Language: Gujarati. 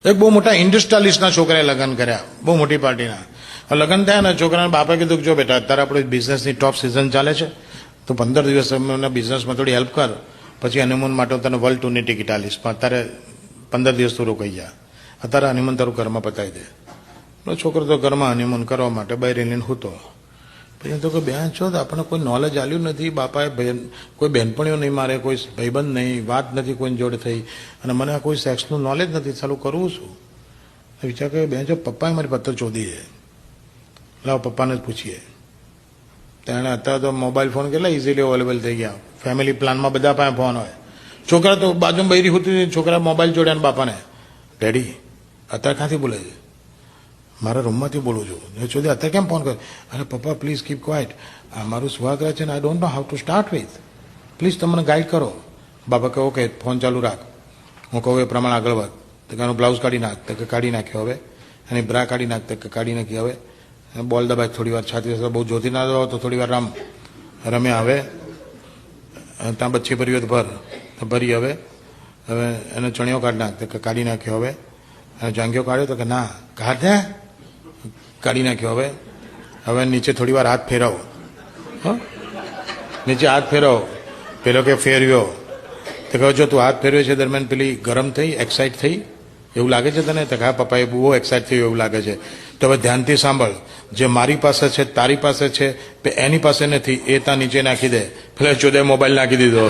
એક બહુ મોટા ઇન્ડસ્ટ્રીયાલિસ્ટના છોકરાએ લગ્ન કર્યા, બહુ મોટી પાર્ટીના. લગ્ન થયા ને છોકરાના બાપા કીધું કે જો બેટા અત્યારે આપણે બિઝનેસની ટોપ સિઝન ચાલે છે, તો 15 દિવસ મને બિઝનેસમાં થોડી હેલ્પ કર, પછી હનીમૂન માટે તને વર્લ્ડ ટૂરની ટિકિટ આલીશ, પણ અત્યારે 15 દિવસ તું રોકાઈ જા, અત્યારે હનીમૂન તારું ઘરમાં પતાવી દે. છોકરો તો ઘરમાં હનીમૂન કરવા માટે બહાર લઈને હૂતો. પછી તો કોઈ બેન છો તો આપણને કોઈ નોલેજ આલ્યું નથી, બાપાએ કોઈ બહેનપણીઓ નહીં મારે, કોઈ ભાઈબંધ નહીં, વાત નથી કોઈની જોડે થઈ, અને મને આ કોઈ સેક્સનું નોલેજ નથી, ચાલુ કરવું શું? વિચાર કર્યો બેન જો પપ્પાએ મારી પત્તર ચોધી છે, લાવ પપ્પાને જ પૂછીએ. તેણે અત્યારે તો મોબાઈલ ફોન કેટલા ઇઝીલી અવેલેબલ થઈ ગયા, ફેમિલી પ્લાનમાં બધા પાસે ફોન હોય. છોકરા તો બાજુમાં બૈરી હોતી, છોકરા મોબાઈલ જોડ્યા ને બાપાને, ડેડી અત્યારે ક્યાંથી બોલે છે? મારા રૂમમાંથી બોલું છું. ચોધી અત્યારે કેમ ફોન કરે? અરે પપ્પા પ્લીઝ કીપ ક્વાઇટ, મારું સ્વાગત છે ને I don't know how to start with, please તમને ગાઈડ કરો. બાપા કહે ઓકે ફોન ચાલુ રાખ, હું કહું એ પ્રમાણે આગળ વધ. તો એનું બ્લાઉઝ કાઢી નાખ, તો કે કાઢી નાખ્યો હવે, એની બ્રા કાઢી નાખ, તો કે કાઢી નાખી હવે, બોલ દબાય થોડી વાર, છાતી બહુ જોતી ના દબાવ તો થોડી વાર રમ્યા, હવે ત્યાં બચ્ચી ભરી હોય તો ભર, તો ભરી હવે એને ચણિયો કાઢી નાખ, તો કે કાઢી નાખ્યો હવે, અને જાંગીઓ કાઢ્યો તો કે ના કાઢે, કાઢી નાખ્યો હવે. હવે નીચે થોડી વાર હાથ ફેરવો, નીચે હાથ ફેરવો, પેલો કે ફેરવ્યો, તો કહો જો તું હાથ ફેરવે છે દરમિયાન પેલી ગરમ થઈ, એક્સાઇટ થઈ એવું લાગે છે તને? તો હા પપ્પા એ બહુ એક્સાઇટ થયું એવું લાગે છે. તો હવે ધ્યાનથી સાંભળ, જે મારી પાસે છે તારી પાસે છે એની પાસે નથી, એ ત્યાં નીચે નાખી દે. પેલા જોડે મોબાઈલ નાખી દીધો.